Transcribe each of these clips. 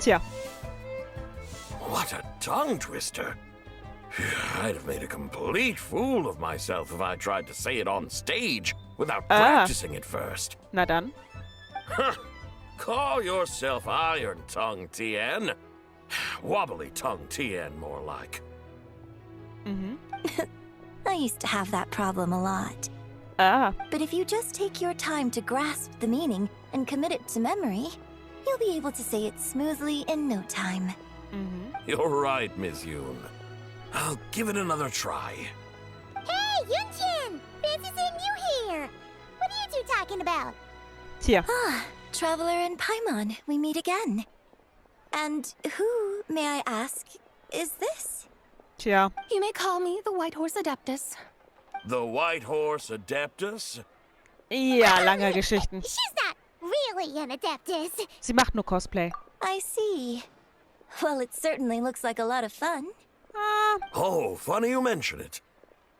Tja. What a tongue twister. I'd have made a complete fool of myself if I tried to say it on stage without practicing it first. Na dann. Call yourself Iron Tongue, TN. Wobbly Tongue, TN, more like. I used to have that problem a lot. But if you just take your time to grasp the meaning and commit it to memory, you'll be able to say it smoothly in no time. You're right, Miss Yoon. I'll give it another try. Hey, Yunchin! Fancy seeing you here! What are you two talking about? Tja. Ah, Traveler and Paimon, we meet again. And who, may I ask, is this? Tja. You may call me the White Horse Adeptus. The White Horse Adeptus? Ja, lange Geschichten. She's not really an adeptus. Sie macht nur Cosplay. I see. Well, it certainly looks like a lot of fun. Oh, funny you mention it.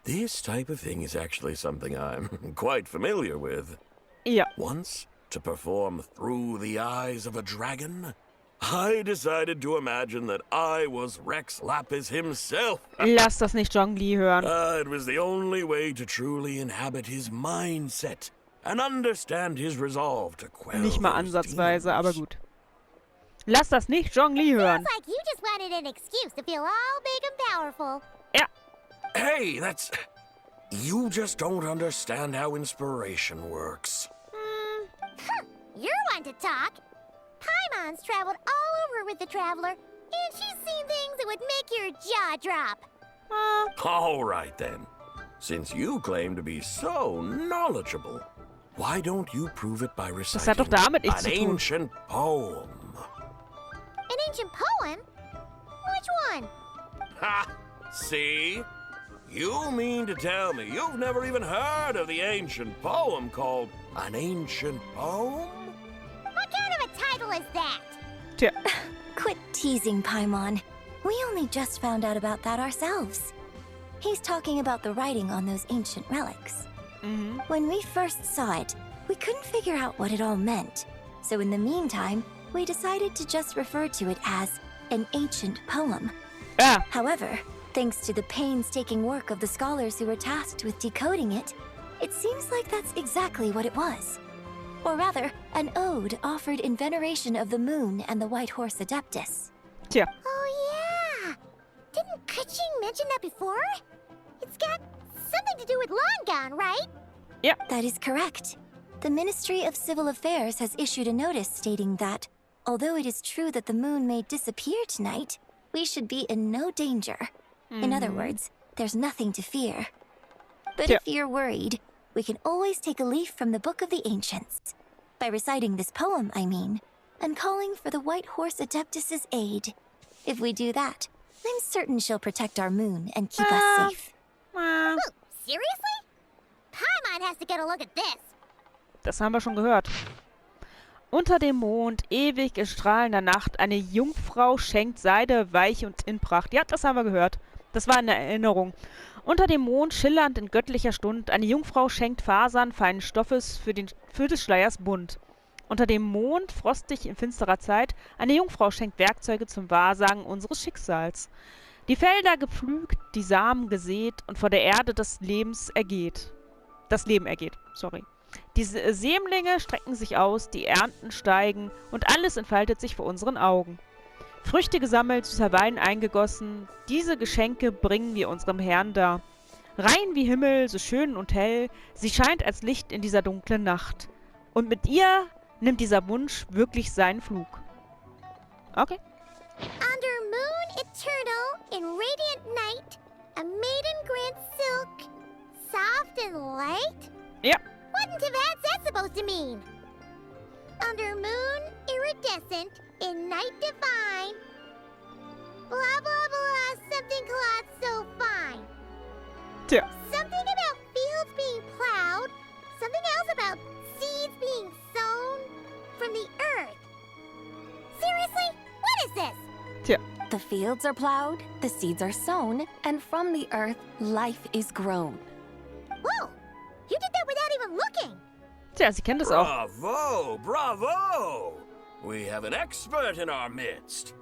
This type of thing is actually something I'm quite familiar with. Ja. Once, to perform Through the Eyes of a Dragon, I decided to imagine that I was Rex Lapis himself. Lass das nicht Zhong Li hören. It was the only way to truly inhabit his mindset and understand his resolve to quell Nicht mal those ansatzweise, demons. aber gut. Lass das nicht Zhong Li hören. Sounds like you just wanted an excuse to feel all big and powerful. Ja. Hey, that's... You just don't understand how inspiration works. You're one to talk. Paimon's traveled all over with the Traveler, and she's seen things that would make your jaw drop. All right, then. Since you claim to be so knowledgeable, why don't you prove it by Das hat doch reciting damit nichts an zu tun. ancient poem? An ancient poem? Which one? Ha! See? You mean to tell me you've never even heard of the ancient poem called An Ancient Poem? What kind of a title is that? Tja. Quit teasing, Paimon. We only just found out about that ourselves. He's talking about the writing on those ancient relics. When we first saw it, we couldn't figure out what it all meant. So in the meantime, we decided to just refer to it as an ancient poem. Ah. However, thanks to the painstaking work of the scholars who were tasked with decoding it, it seems like that's exactly what it was. Or rather, an ode offered in veneration of the moon and the White Horse Adeptus. Tja. Oh, yeah. Didn't Kuching mention that before? It's got something to do with Long Gone, right? That is correct. The Ministry of Civil Affairs has issued a notice stating that, although it is true that the moon may disappear tonight, we should be in no danger. In other words, there's nothing to fear. But Yeah. if you're worried, we can always take a leaf from the Book of the Ancients. By reciting this poem, I mean, and calling for the White Horse Adeptus's aid. If we do that, I'm certain she'll protect our moon and keep us safe. Ah. Oh, seriously? Paimon has to get a look at this. Das haben wir schon gehört. Unter dem Mond, ewig in strahlender Nacht, eine Jungfrau schenkt Seide, Weich und in Pracht. Ja, das haben wir gehört. Das war eine Erinnerung. Unter dem Mond, schillernd in göttlicher Stund, eine Jungfrau schenkt Fasern feinen Stoffes für des Schleiers bunt. Unter dem Mond, frostig in finsterer Zeit, eine Jungfrau schenkt Werkzeuge zum Wahrsagen unseres Schicksals. Die Felder gepflügt, die Samen gesät und vor der Erde das Leben ergeht, sorry. Die Sämlinge strecken sich aus, die Ernten steigen und alles entfaltet sich vor unseren Augen. Früchte gesammelt, süßer Wein eingegossen, diese Geschenke bringen wir unserem Herrn dar. Rein wie Himmel, so schön und hell, sie scheint als Licht in dieser dunklen Nacht. Und mit ihr nimmt dieser Wunsch wirklich seinen Flug. Okay. Under moon eternal, in radiant night, a maiden grants silk, soft and light? Ja. What in Teyvat's that supposed to mean? Under moon iridescent, in night divine, blah blah blah, something cloth so fine. Tja. Something about fields being plowed, something else about seeds being sown from the earth. Seriously? What is this? Tja. The fields are plowed, the seeds are sown, and from the earth life is grown. Whoa! You did that without even looking! Tja, sie kennt es auch. Bravo! Bravo! we have an expert in our midst.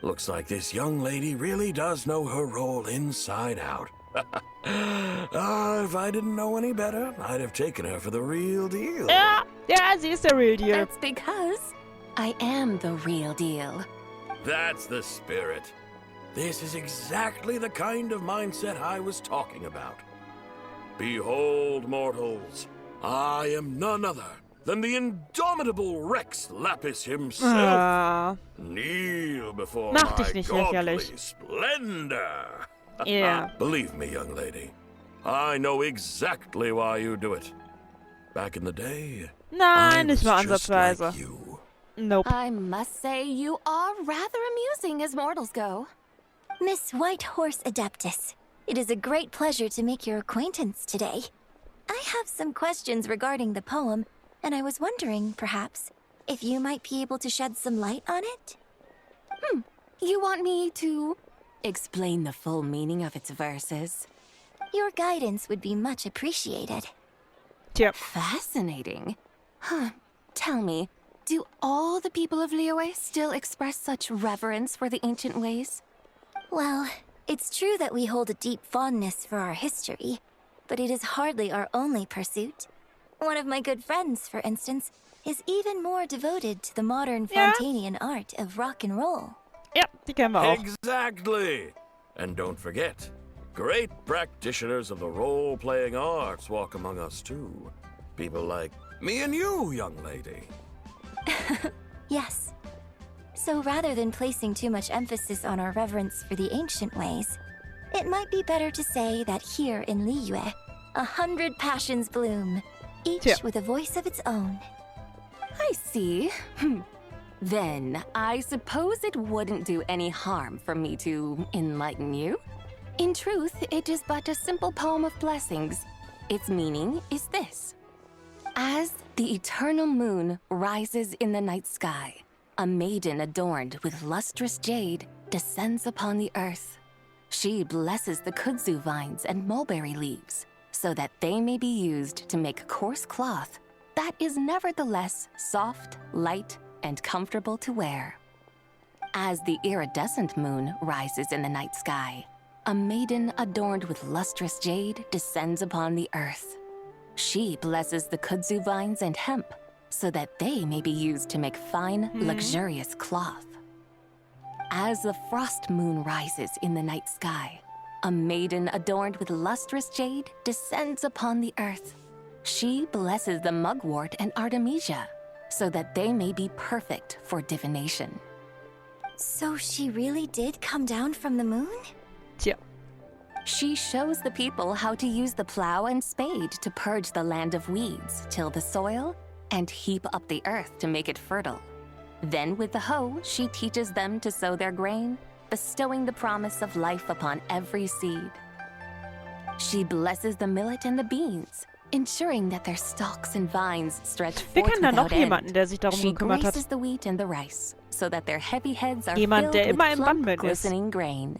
Looks like this young lady really does know her role inside out. If I didn't know any better, I'd have taken her for the real deal. Ja, ja, sie ist der Real Deal. That's because I am the real deal. That's the spirit. This is exactly the kind of mindset I was talking about. Behold, mortals, I am none other than the indomitable Rex Lapis himself. Ah, Kneel before Mach dich my nicht godly lächerlich. splendor. ja. Believe me, young lady, I know exactly why you do it. Back in the day, I Nein, nicht was mal just ansatzweise. like you. Nope. I must say you are rather amusing as mortals go. Miss White Horse Adeptus, it is a great pleasure to make your acquaintance today. I have some questions regarding the poem, and I was wondering, perhaps, if you might be able to shed some light on it? You want me to explain the full meaning of its verses? Your guidance would be much appreciated. Tja. Fascinating. Huh. Tell me, do all the people of Liyue still express such reverence for the ancient ways? Well, it's true that we hold a deep fondness for our history, but it is hardly our only pursuit. One of my good friends, for instance, is even more devoted to the modern Yeah. Fontanian art of rock and roll. Ja, die kennen wir auch. Exactly. And don't forget, great practitioners of the role-playing arts walk among us too. People like me and you, young lady. Yes. So rather than placing too much emphasis on our reverence for the ancient ways, it might be better to say that here in Liyue, 100 passions bloom, each Yeah. with a voice of its own. I see. Then, I suppose it wouldn't do any harm for me to enlighten you. In truth, it is but a simple poem of blessings. Its meaning is this. As the eternal moon rises in the night sky, a maiden adorned with lustrous jade descends upon the earth. She blesses the kudzu vines and mulberry leaves, so that they may be used to make coarse cloth that is nevertheless soft, light, and comfortable to wear. As the iridescent moon rises in the night sky, a maiden adorned with lustrous jade descends upon the earth. She blesses the kudzu vines and hemp, so that they may be used to make fine, luxurious cloth. As the frost moon rises in the night sky, a maiden adorned with lustrous jade descends upon the earth. She blesses the mugwort and artemisia, so that they may be perfect for divination. So she really did come down from the moon? Tja. She shows the people how to use the plow and spade to purge the land of weeds, till the soil, and heap up the earth to make it fertile. Then with the hoe, she teaches them to sow their grain, bestowing the promise of life upon every seed. She blesses the millet and the beans, ensuring that their stalks and vines stretch Wir forth kennen da noch without end. jemanden, der sich darum She gekümmert hat. graces the wheat and the rice, so that their heavy heads are Jemand, filled der with immer im plump, Band mit ist. glistening grain.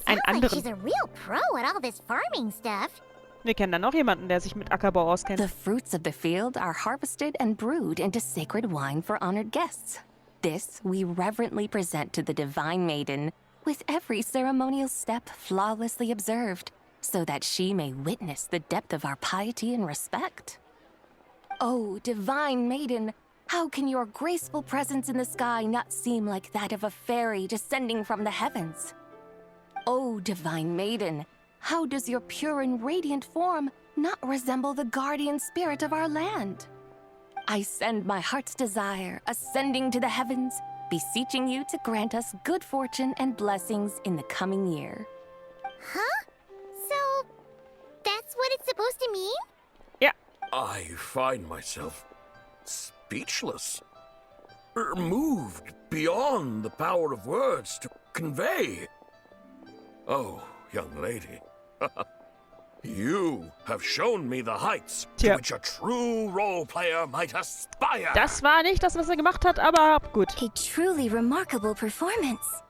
Einen Sounds like she's anderen. a real pro at all this farming stuff. Wir kennen da noch jemanden, der sich mit Ackerbau auskennt. The fruits of the field are harvested and brewed into sacred wine for honored guests. This we reverently present to the divine maiden, with every ceremonial step flawlessly observed, so that she may witness the depth of our piety and respect. Oh, divine maiden, how can your graceful presence in the sky not seem like that of a fairy descending from the heavens? Oh, divine maiden, how does your pure and radiant form not resemble the guardian spirit of our land? I send my heart's desire, ascending to the heavens, beseeching you to grant us good fortune and blessings in the coming year. Huh? So, that's what it's supposed to mean? Ja. I find myself speechless, moved beyond the power of words to convey. Oh, young lady, you have shown me the heights to Tja. which a true role player might aspire. Das war nicht das, was er gemacht hat, aber gut. A truly remarkable performance.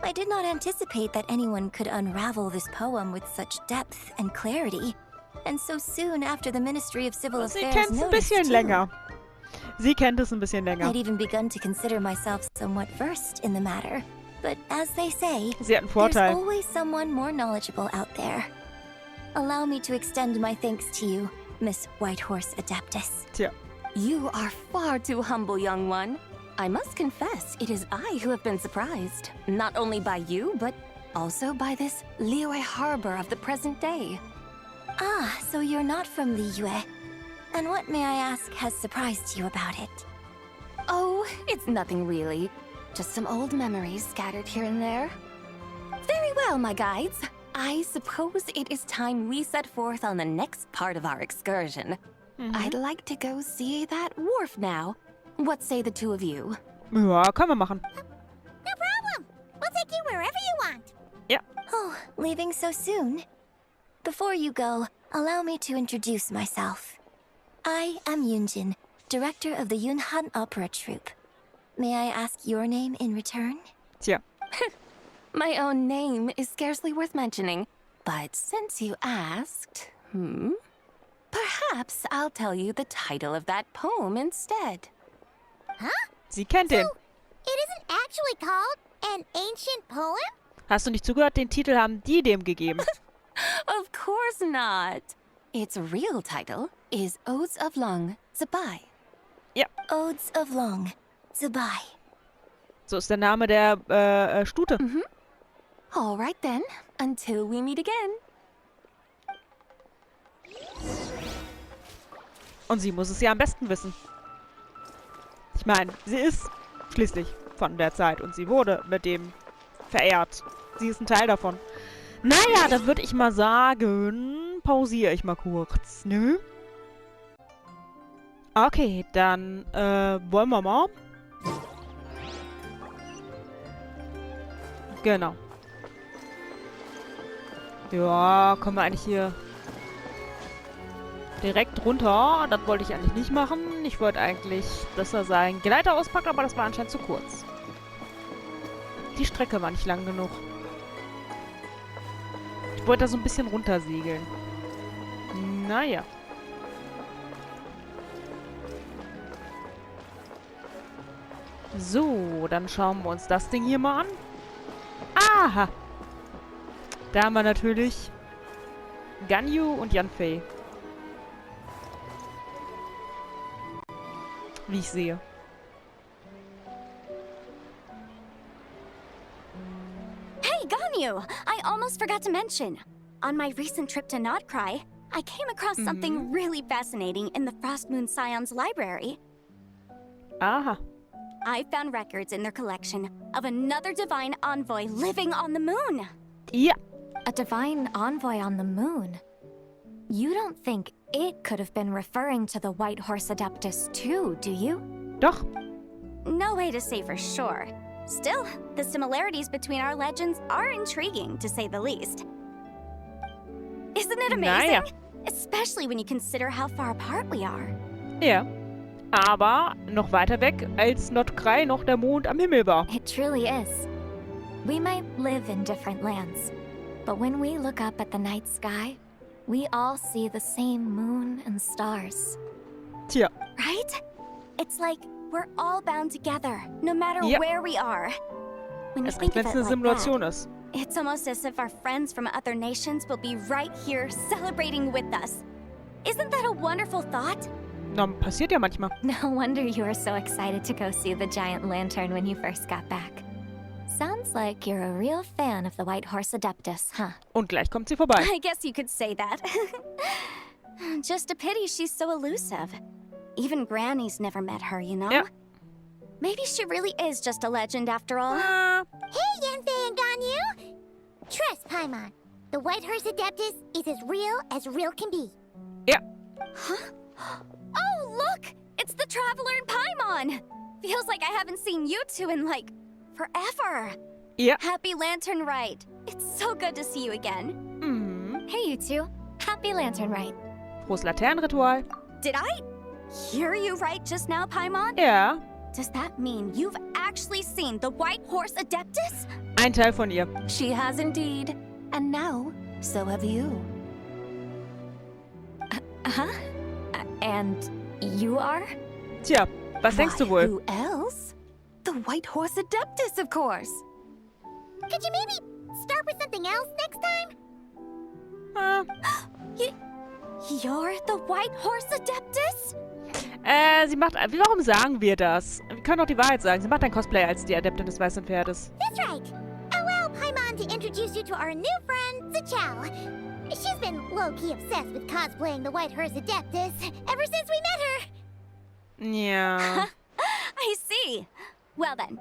I did not anticipate that anyone could unravel this poem with such depth and clarity, and so soon after the Ministry of Civil Sie Affairs kennt's ein noticed bisschen too. länger. Sie kennt es ein bisschen länger. I'd even begun to consider myself somewhat versed in the matter. But as they say, Sie hat einen there's Vorteil. always someone more knowledgeable out there. Allow me to extend my thanks to you, Miss Whitehorse Adeptus. Tja. You are far too humble, young one. I must confess, it is I who have been surprised. Not only by you, but also by this Liyue harbor of the present day. Ah, so you're not from Liyue. And what, may I ask, has surprised you about it? Oh, it's nothing really. Just some old memories scattered here and there. Very well, my guides. I suppose it is time we set forth on the next part of our excursion. I'd like to go see that wharf now. What say the two of you? Ja, können wir machen. No problem. We'll take you wherever you want. Ja. Oh, leaving so soon? Before you go, allow me to introduce myself. I am Yunjin, director of the Yunhan Opera Troupe. May I ask your name in return? Tja. My own name is scarcely worth mentioning, but since you asked, perhaps I'll tell you the title of that poem instead. Huh? Sie kennt den. It isn't actually called an ancient poem? Hast du nicht zugehört? Den Titel haben die dem gegeben. Of course not. Its real title is Odes of Long Zabai. Ja. Odes of Long, Zabai. So ist der Name der Stute. All right then, until we meet again. Und sie muss es ja am besten wissen. Ich meine, sie ist schließlich von der Zeit und sie wurde mit dem verehrt. Sie ist ein Teil davon. Naja, dann würde ich mal sagen, pausiere ich mal kurz, ne? Okay, dann wollen wir mal. Genau. Ja, kommen wir eigentlich hier direkt runter. Das wollte ich eigentlich nicht machen. Ich wollte eigentlich, dass er seinen Gleiter auspackt, aber das war anscheinend zu kurz. Die Strecke war nicht lang genug. Ich wollte da so ein bisschen runtersegeln. Naja. So, dann schauen wir uns das Ding hier mal an. Aha! Da haben wir natürlich Ganyu und Yanfei. Wie ich sehe. Hey, Ganyu! I almost forgot to mention. On my recent trip to Notcry, I came across something really fascinating in the Frost Moon Scion's library. Aha. I found records in their collection of another divine envoy living on the moon. Ja. A divine envoy on the moon? You don't think it could have been referring to the White Horse Adeptus too, do you? Doch. No way to say for sure. Still, the similarities between our legends are intriguing, to say the least. Isn't it amazing? Naja. Especially when you consider how far apart we are. Ja. Aber noch weiter weg, als Notcry noch der Mond am Himmel war. It truly is. We might live in different lands, but when we look up at the night sky, we all see the same moon and stars. Tja. Right? It's like we're all bound together, no matter Yep. where we are. When you Erst think recht, of wenn it es eine like Simulation that, ist. it's almost as if our friends from other nations will be right here celebrating with us. Isn't that a wonderful thought? Na, passiert ja manchmal. No wonder you were so excited to go see the giant lantern when you first got back. Sounds like you're a real fan of the White Horse Adeptus, huh? Und gleich kommt sie vorbei. I guess you could say that. Just a pity she's so elusive. Even Granny's never met her, you know? Ja. Maybe she really is just a legend after all. Hey, Yanfei and Ganyu! Trust, Paimon. The White Horse Adeptus is as real can be. Ja. Oh, look! It's the Traveler and Paimon! Feels like I haven't seen you two in, like, forever. Ja. Happy Lantern Rite. It's so good to see you again. Mhm. Hey, you two. Happy Lantern Rite. Großes Laternenritual. Did I hear you right just now, Paimon? Ja. Does that mean you've actually seen the White Horse Adeptus? Ein Teil von ihr. She has indeed. And now, so have you. And you are? Tja, was denkst du wohl? Who else? The White Horse Adeptus, of course. Could you maybe start with something else next time? You're the White Horse Adeptus? Sie macht... Warum sagen wir das? Wir können doch die Wahrheit sagen. Sie macht ein Cosplay als die Adeptin des weißen Pferdes. That's right. Allow Paimon to introduce you to our new friend, Zichao. She's been low-key obsessed with cosplaying the White Horse Adeptus ever since we met her. Ja. I see. Well then,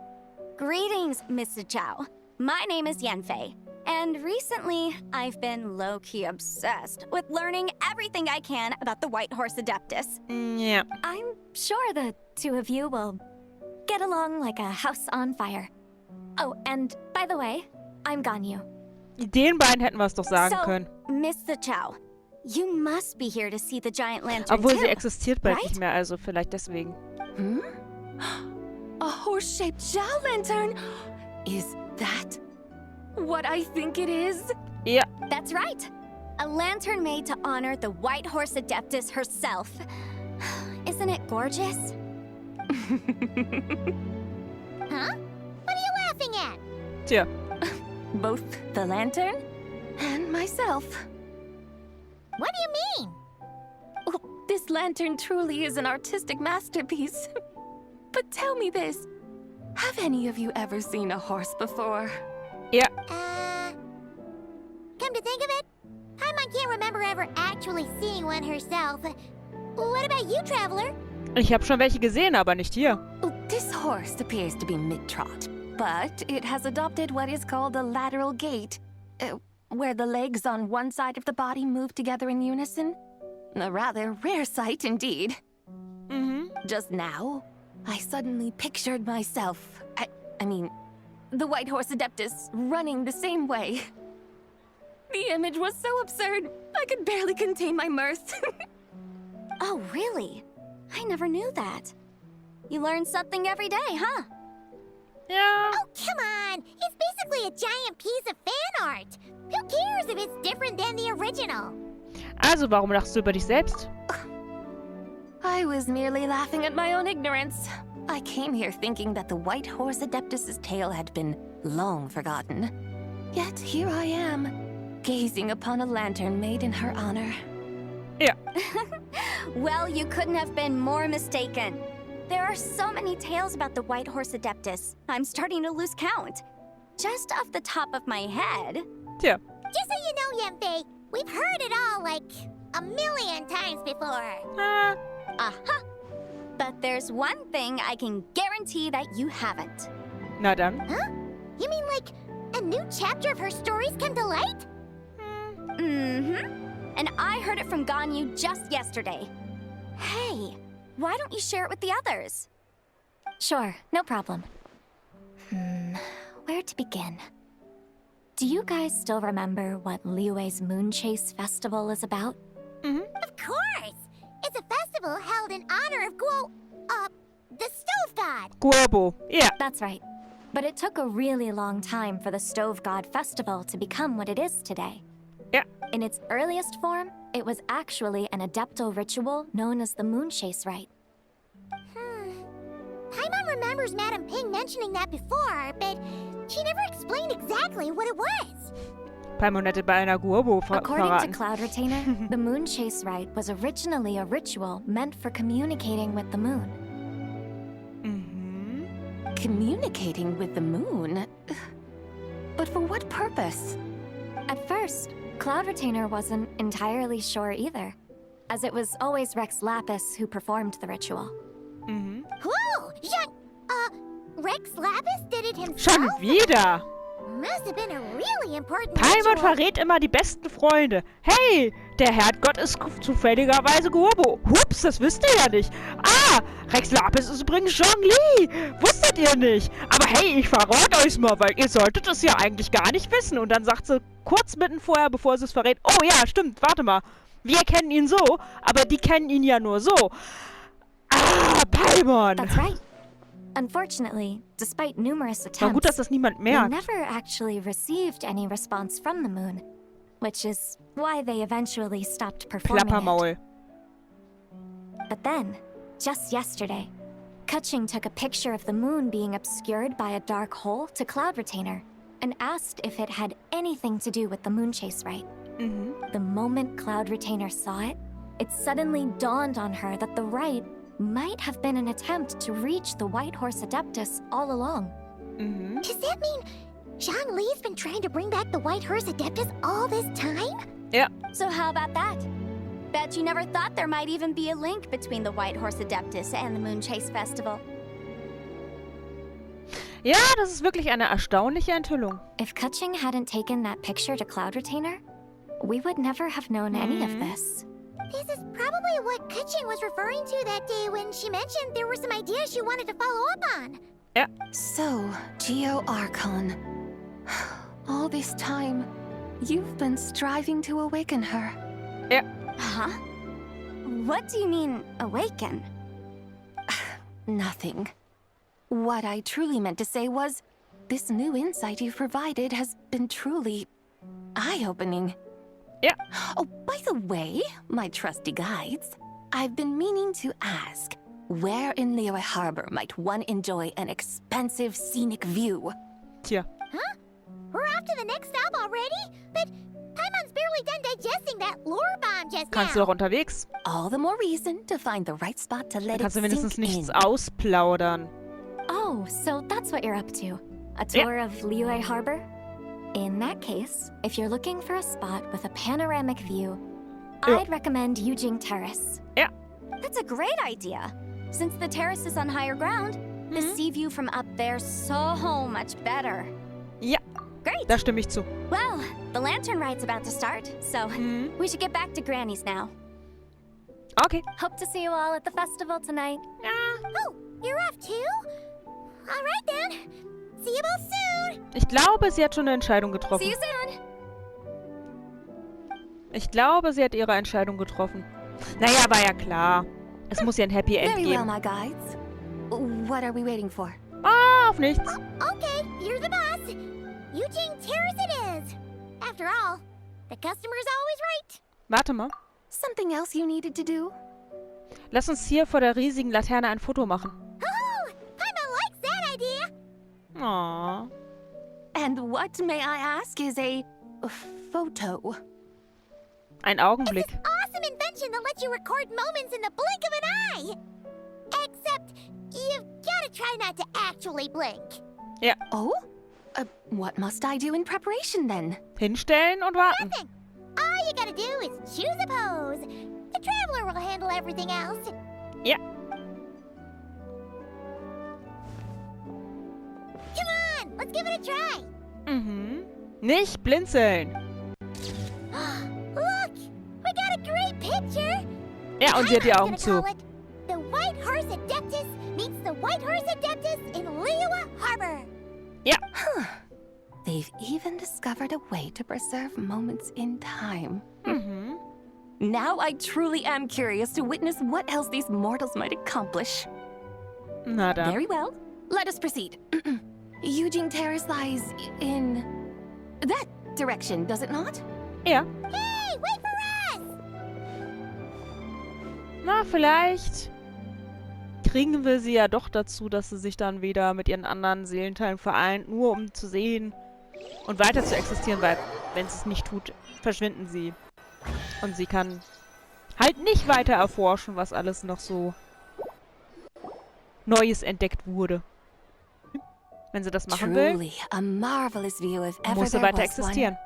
greetings, Mrs. Chow. My name is Yanfei, and recently I've been low-key obsessed with learning everything I can about the White Horse Adeptus. Ja. I'm sure the two of you will get along like a house on fire. Oh, and by the way, I'm Ganyu. Den beiden hätten wir es doch sagen können. Mr. Chow, you must be here to see the giant lantern Obwohl too, sie existiert bald right? nicht mehr, also vielleicht deswegen. Hmm? A horse-shaped Zhao lantern? Is that what I think it is? Ja. That's right. A lantern made to honor the White Horse Adeptus herself. Isn't it gorgeous? Huh? What are you laughing at? Tja. Both the lantern and myself. What do you mean? Oh, this lantern truly is an artistic masterpiece. But tell me this. Have any of you ever seen a horse before? Ja. Come to think of it, Paimon can't remember ever actually seeing one herself. What about you, Traveler? Ich habe schon welche gesehen, aber nicht hier. Oh, this horse appears to be mid-trot, but it has adopted what is called a lateral gait, where the legs on one side of the body move together in unison. A rather rare sight indeed. Just now, I suddenly pictured myself, I mean, the White Horse Adeptus running the same way. The image was so absurd, I could barely contain my mirth. Oh, really? I never knew that. You learn something every day, huh? Ja. Oh, come on! It's basically a giant piece of fan art! Who cares if it's different than the original? Also, warum lachst du über dich selbst? I was merely laughing at my own ignorance. I came here thinking that the White Horse Adeptus's tale had been long forgotten. Yet here I am, gazing upon a lantern made in her honor. Ja. Well, you couldn't have been more mistaken. There are so many tales about the White Horse Adeptus, I'm starting to lose count. Just off the top of my head... Tja. Just so you know, Yanfei, we've heard it all like a million times before. Aha! But there's one thing I can guarantee that you haven't. Na dann. Huh? You mean like a new chapter of her stories come to light? Mm-hmm. And I heard it from Ganyu just yesterday. Hey, why don't you share it with the others? Sure, no problem. Where to begin? Do you guys still remember what Liyue's Moon Chase Festival is about? Of course! It's a festival held in honor of the stove god. Guobo. Ja. That's right. But it took a really long time for the Stove God Festival to become what it is today. Ja. In its earliest form, it was actually an adeptal ritual known as the Moon Chase Rite. Paimon remembers Madame Ping mentioning that before, but she never explained exactly what it was. Paimon hätte bei einer Guobo According to verraten. Cloud Retainer, the Moon Chase Rite was originally a ritual meant for communicating with the moon. Communicating with the moon? But for what purpose? At first, Cloud Retainer wasn't entirely sure either, as it was always Rex Lapis who performed the ritual. Whoa! Rex Lapis did it himself? Schon wieder. Must have been a really important Paimon ritual. verrät immer die besten Freunde. Hey, der Herdgott ist zufälligerweise Guobo. Hups, das wisst ihr ja nicht. Ah, Rex Lapis ist übrigens Zhongli. Wusstet ihr nicht. Aber hey, ich verrate euch's mal, weil ihr solltet es ja eigentlich gar nicht wissen. Und dann sagt sie kurz mitten vorher, bevor sie es verrät, oh ja, stimmt, warte mal. Wir kennen ihn so, aber die kennen ihn ja nur so. Ah, Paimon. That's right. Unfortunately, despite numerous War gut, dass attempts, das niemand they merkt. never actually received any response from the moon, which is why they eventually stopped performing it. Klappermaul. But then, just yesterday. Kutching took a picture of the moon being obscured by a dark hole to Cloud Retainer and asked if it had anything to do with the moon chase rite. The moment Cloud Retainer saw it, it suddenly dawned on her that the rite might have been an attempt to reach the White Horse Adeptus all along. Does that mean Zhang Li's been trying to bring back the White Horse Adeptus all this time? Ja. So how about that? Bet you never thought there might even be a link between the White Horse Adeptus and the Moon Chase Festival. Ja, das ist wirklich eine erstaunliche Enthüllung. If Kutching hadn't taken that picture to Cloud Retainer, we would never have known any of this. This is probably what Kutching was referring to that day when she mentioned there were some ideas she wanted to follow up on. Ja. So, Geo Archon. All this time, you've been striving to awaken her. Ja. Huh? What do you mean, awaken? Nothing. What I truly meant to say was, this new insight you've provided has been truly eye-opening. Ja. Oh, by the way, my trusty guides, I've been meaning to ask, where in Liyue Harbor might one enjoy an expensive scenic view? Tja. Huh? We're off to the next stop already? But Paimon's barely done digesting that lore bomb just Kannst du now. doch unterwegs. All the more reason to find the right spot to Dann let it kannst du wenigstens sink nichts in. ausplaudern. Oh, so that's what you're up to. A tour of Liyue Harbor? In that case, if you're looking for a spot with a panoramic view, I'd recommend Yujing Terrace. Ja. That's a great idea. Since the terrace is on higher ground, the sea view from up there's so much better. Ja, Great. da stimme ich zu. Well, the lantern ride's about to start, so we should get back to Granny's now. Okay. Hope to see you all at the festival tonight. Oh, you're off too? All right then. See you both soon. Ich glaube, sie hat schon eine Entscheidung See getroffen. you soon. Ich glaube, sie hat ihre Entscheidung getroffen. Naja, war ja klar. Es muss ja ein Happy End Very well, geben. my guides. What are we waiting for? Ah, auf nichts. Okay, you're the boss. Eugene Terrace it is. After all, the customer's always right. Warte mal. Something else you needed to do? Lass uns hier vor der riesigen Laterne ein Foto machen. Oh, Paimon likes that idea. Aww. And what, may I ask, is a photo? Ein Augenblick. Awesome invention that lets you record moments in the blink of an eye. Except, you've gotta try not to actually blink. Ja. Oh? What must I do in preparation then? Hinstellen und warten. Nothing. All you gotta do is choose a pose. The traveler will handle everything else. Ja. Come on, let's give it a try. Mhm. Nicht blinzeln. Look, we got a great picture. Ja, und sie hat die Augen Paimon's gonna zu. call it The White Horse Adeptus meets the White Horse Adeptus in Liyue Harbor. Ja. They've even discovered a way to preserve moments in time. Mhm. Now I truly am curious to witness what else these mortals might accomplish. Na dann. Very well. Let us proceed. Eugene Terrace lies in that direction, does it not? Ja. Hey, wait for us! Na, vielleicht kriegen wir sie ja doch dazu, dass sie sich dann wieder mit ihren anderen Seelenteilen vereint, nur um zu sehen und weiter zu existieren, weil wenn sie es nicht tut, verschwinden sie. Und sie kann halt nicht weiter erforschen, was alles noch so Neues entdeckt wurde. Wenn sie das machen will, Truly a marvelous view if ever muss sie there weiter was one. existieren.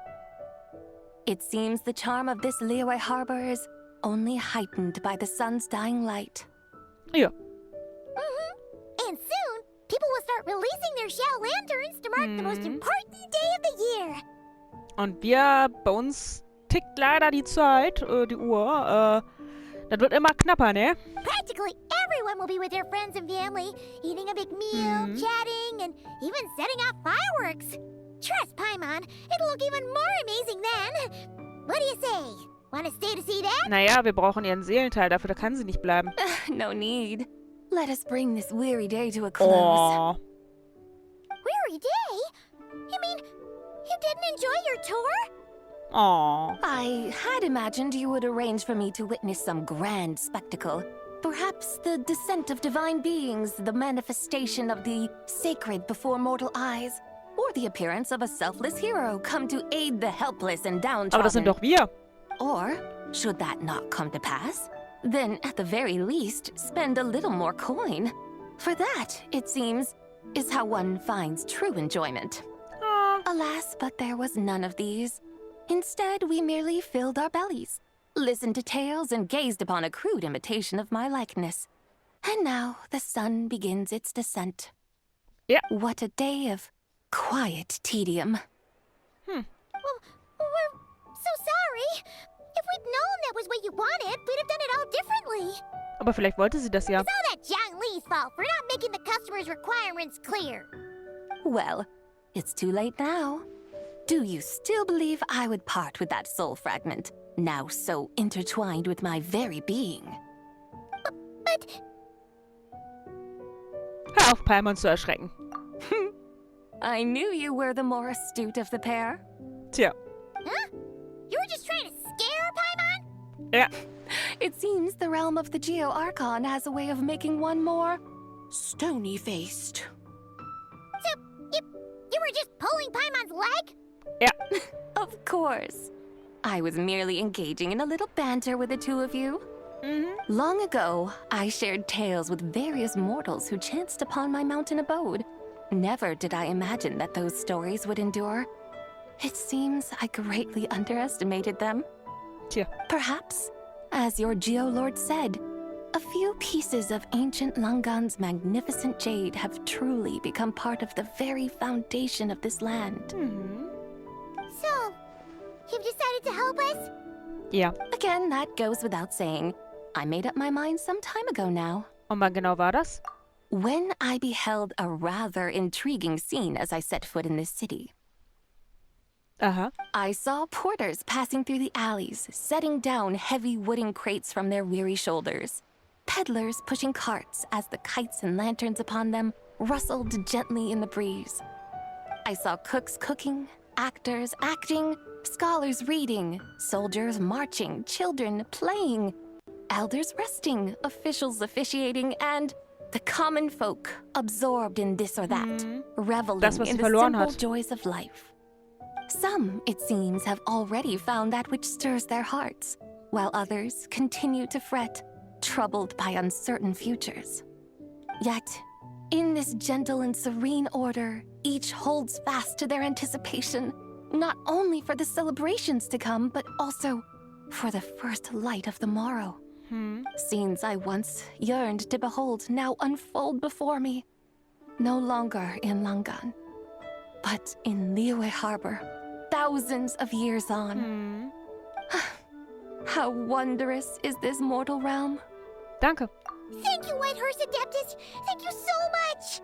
It seems the charm of this Liyue Harbor is only heightened by the sun's dying light. Ja. And soon, people will start releasing their Xiao lanterns to mark the most important day of the year. Und bei uns tickt leider die Zeit, die Uhr. Das wird immer knapper, ne? Practically everyone will be with their friends and family, eating a big meal, chatting, and even setting off fireworks. Trust Paimon, it'll look even more amazing then. What do you say? Want to stay to see that? Naja, wir brauchen ihren Seelenteil, dafür da kann sie nicht bleiben. No need. Let us bring this weary day to a close. Oh. Weary day? You mean you didn't enjoy your tour? Oh. I had imagined you would arrange for me to witness some grand spectacle, Perhaps the descent of divine beings, the manifestation of the sacred before mortal eyes, or the appearance of a selfless hero come to aid the helpless and downtrodden. Aber das sind doch wir. Or, should that not come to pass, then at the very least, spend a little more coin. For that, it seems, is how one finds true enjoyment. Alas, but there was none of these. Instead, we merely filled our bellies, listened to tales, and gazed upon a crude imitation of my likeness. And now the sun begins its descent. Yeah. What a day of quiet tedium. Well, we're so sorry. If we'd known that was what you wanted, we'd have done it all differently. Aber vielleicht wollte sie das ja. It's all that Zhang Li's fault for not making the customer's requirements clear. Well, it's too late now. Do you still believe I would part with that soul fragment, now so intertwined with my very being? But Hör auf, Paimon zu erschrecken. I knew you were the more astute of the pair. Tja. huh? You were just trying to scare Paimon? Ja. It seems the realm of the Geo Archon has a way of making one more stony-faced. So you were just pulling Paimon's leg? Ja. Of course. I was merely engaging in a little banter with the two of you. Long ago, I shared tales with various mortals who chanced upon my mountain abode. Never did I imagine that those stories would endure. It seems I greatly underestimated them. Tja. Perhaps, as your Geolord said, a few pieces of ancient Langan's magnificent jade have truly become part of the very foundation of this land. So, you've decided to help us? Ja. Again, that goes without saying. I made up my mind some time ago now. Und wann genau war das? When I beheld a rather intriguing scene as I set foot in this city. Aha. I saw porters passing through the alleys, setting down heavy wooden crates from their weary shoulders. Peddlers pushing carts as the kites and lanterns upon them rustled gently in the breeze. I saw cooks cooking, actors acting, scholars reading, soldiers marching, children playing, elders resting, officials officiating, and the common folk absorbed in this or that, reveling Das, was in sie the verloren simple hat. joys of life. Some, it seems, have already found that which stirs their hearts, while others continue to fret, troubled by uncertain futures. Yet, in this gentle and serene order, each holds fast to their anticipation, not only for the celebrations to come, but also for the first light of the morrow. Scenes I once yearned to behold now unfold before me, no longer in Langan, but in Liyue Harbor, thousands of years on. How wondrous is this mortal realm? Danke. Thank you, Whitehurst Adeptus. Thank you so much.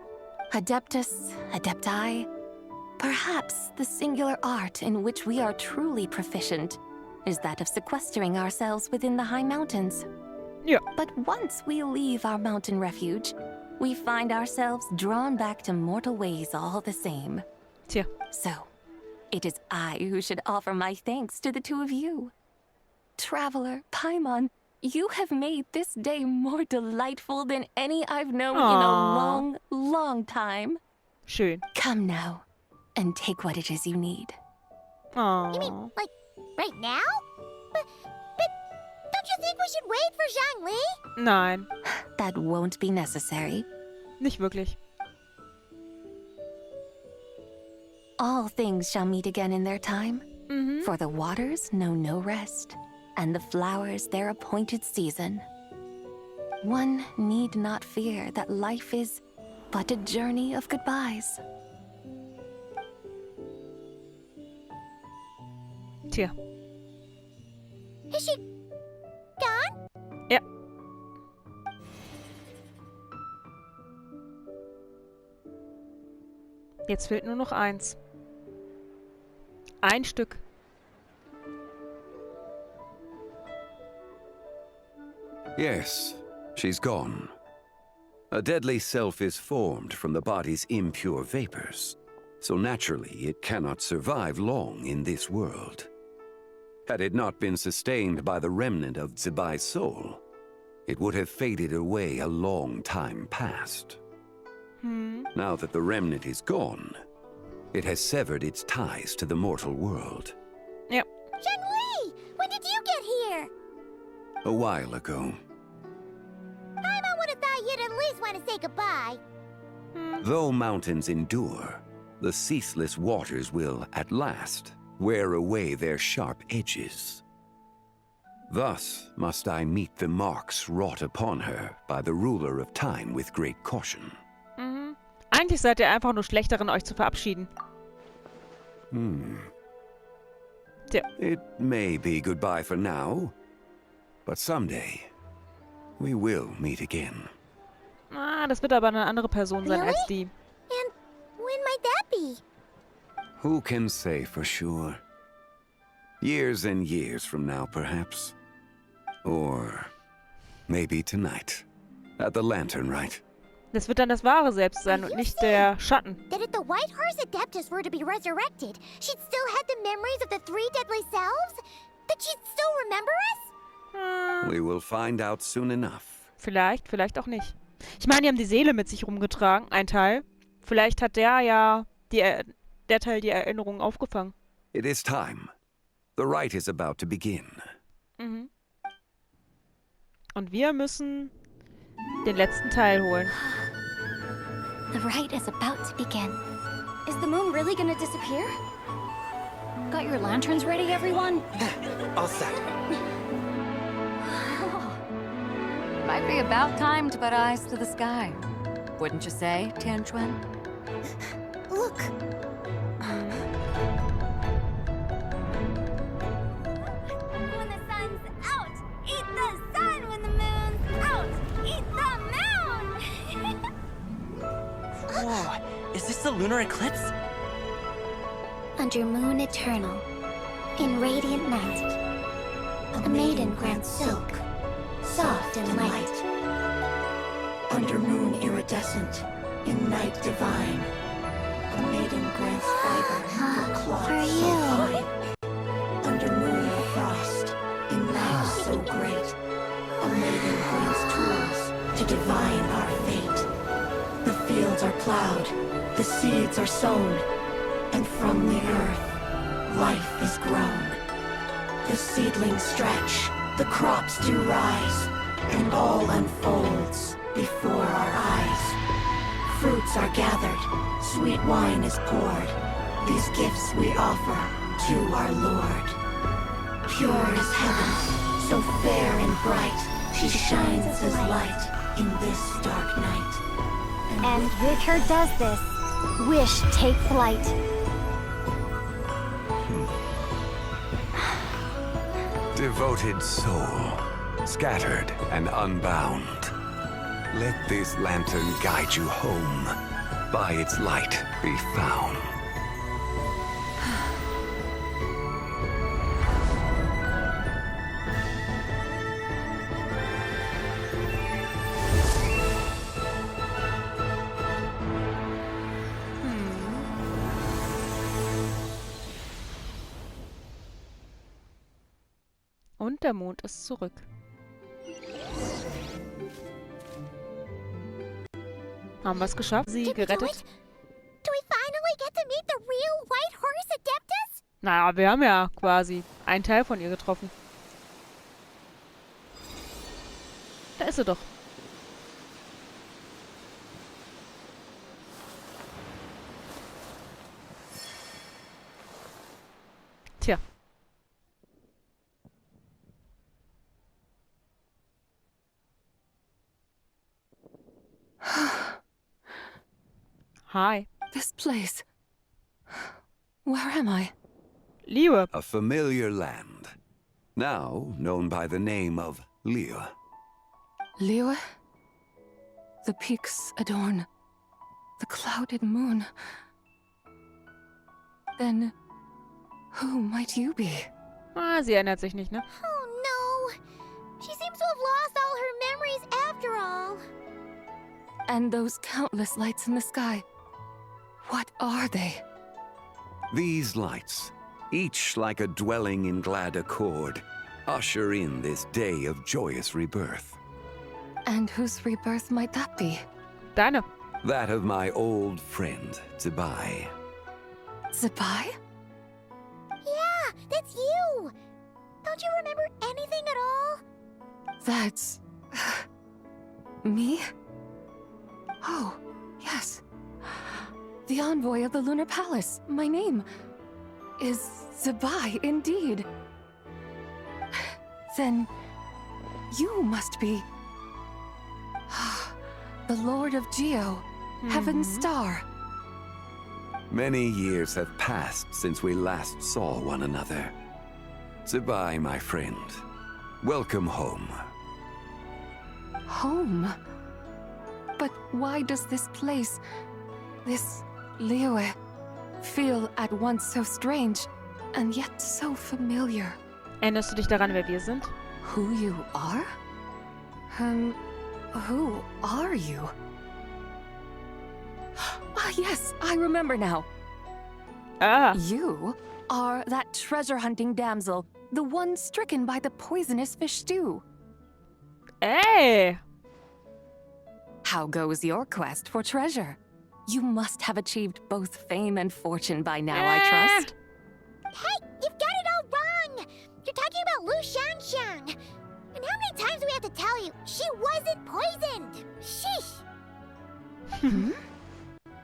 Adeptus, Adepti, perhaps the singular art in which we are truly proficient is that of sequestering ourselves within the high mountains. Ja. But once we leave our mountain refuge, we find ourselves drawn back to mortal ways all the same. Tja. So, it is I who should offer my thanks to the two of you. Traveler, Paimon, you have made this day more delightful than any I've known in a Aww. long, long time. Schön. Come now, and take what it is you need. Oh. You mean, like, right now? But don't you think we should wait for Zhang Li? Nein. That won't be necessary. Nicht wirklich. All things shall meet again in their time. For the waters know no rest, and the flowers their appointed season. One need not fear that life is but a journey of goodbyes. Tja. Is she gone? Ja. Jetzt fehlt nur noch eins. Ein Stück. Yes, she's gone. A deadly self is formed from the body's impure vapors, so naturally it cannot survive long in this world. Had it not been sustained by the remnant of Zibai's soul, it would have faded away a long time past. Now that the remnant is gone, it has severed its ties to the mortal world. Yep. Shenhui! When did you get here? A while ago. Paimon would have thought you'd at least want to say goodbye. Though mountains endure, the ceaseless waters will, at last, wear away their sharp edges. Thus must I meet the marks wrought upon her by the ruler of time with great caution. Eigentlich seid ihr einfach nur schlecht darin, euch zu verabschieden. Tja. It may be goodbye for now, but someday we will meet again. Das wird aber eine andere Person sein als die. And when might that be? Who can say for sure? Years and years from now, perhaps. Or maybe tonight. At the lantern, right? Das wird dann das wahre Selbst sein und nicht der Schatten. That if the White Horse Adeptus were to be resurrected, she'd still have the memories of the three deadly selves? That she'd still remember us? We will find out soon enough. Vielleicht, vielleicht auch nicht. Ich meine, die haben die Seele mit sich rumgetragen, ein Teil. Vielleicht hat der ja der Teil die Erinnerungen aufgefangen. It is time. The rite is about to begin. Und wir müssen den letzten Teil holen. The rite is about to begin. Is the moon really gonna disappear? Got your lanterns ready, everyone? All set. Might be about time to put eyes to the sky. Wouldn't you say, Tianchuan? Look. When the sun's out, eat the sun. When the moon's out, eat the moon. Whoa, is this the lunar eclipse? Under moon eternal, in radiant night, a maiden grants silk, soft and light. Under moon iridescent, in night divine, a maiden grants fiber for cloth so fine. Under moon of frost, in night so great, a maiden grants tools to divine our fate. The fields are plowed, the seeds are sown, and from the earth, life is grown. The seedlings stretch, the crops do rise, and all unfolds before our eyes. Fruits are gathered, sweet wine is poured. These gifts we offer to our Lord. Pure is heaven, so fair and bright, she shines as light in this dark night. And with her does this, wish take flight. Devoted soul, scattered and unbound. Let this lantern guide you home. By its light be found. Und der Mond ist zurück. Haben wir es geschafft? Sie Did we do gerettet? it? Do we finally get to meet the real White Horse Adeptus? Naja, wir haben ja quasi einen Teil von ihr getroffen. Da ist sie doch. Tja. Hi. This place. Where am I? Liebe. A familiar land, now known by the name of Liyue. Liyue? The peaks adorn the clouded moon. Then, who might you be? Sie erinnert sich nicht, ne? Oh no! She seems to have lost all her memories after all. And those countless lights in the sky. What are they? These lights, each like a dwelling in glad accord, usher in this day of joyous rebirth. And whose rebirth might that be? Deine. That of my old friend, Zebai. Zebai? Yeah, that's you! Don't you remember anything at all? That's... me? Oh, yes. The envoy of the Lunar Palace. My name is Zebai, indeed. Then you must be... the Lord of Geo, Heaven's Star. Many years have passed since we last saw one another. Zebai, my friend. Welcome home. Home? But why does this place, this Liyue, feel at once so strange and yet so familiar? Erinnerst du dich daran, wer wir sind? Who you are? Who are you? Ah, yes, I remember now. Ah. You are that treasure-hunting damsel, the one stricken by the poisonous fish stew. Ey! How goes your quest for treasure? You must have achieved both fame and fortune by now, I trust. Hey, you've got it all wrong! You're talking about Lu Shanxiang! And how many times do we have to tell you? She wasn't poisoned! Sheesh!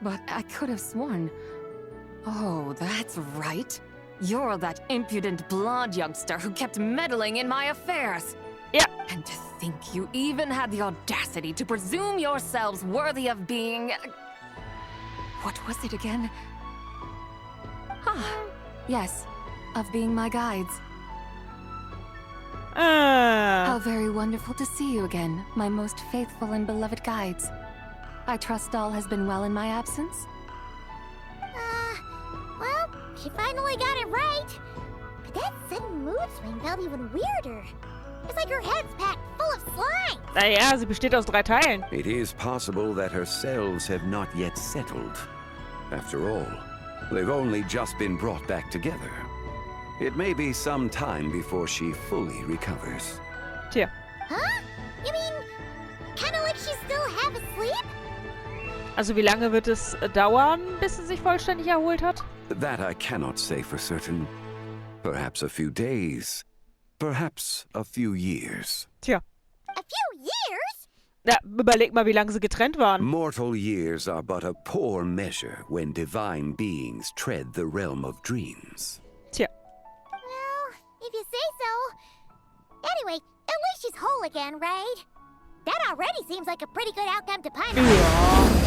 But I could have sworn... Oh, that's right. You're that impudent blonde youngster who kept meddling in my affairs. Yeah. And to think you even had the audacity to presume yourselves worthy of being... What was it again? Ah, yes, of being my guides. How very wonderful to see you again, my most faithful and beloved guides. I trust all has been well in my absence? Well, she finally got it right. But that sudden mood swing felt even weirder. It's like her head's packed full of slime. Naja, sie besteht aus 3 Teilen. It is possible that her cells have not yet settled. After all, they've only just been brought back together. It may be some time before she fully recovers. Tja. Huh? You mean, kinda like she's still half asleep? Also wie lange wird es dauern, bis sie sich vollständig erholt hat? That I cannot say for certain. Perhaps a few days. Perhaps a few years. Tja. A few years? Ja, überleg mal, wie lange sie getrennt waren. Mortal years are but a poor measure when divine beings tread the realm of dreams. Tja. Well, if you say so. Anyway, at least she's whole again, right? That already seems like a pretty good outcome to Paimon. Ja.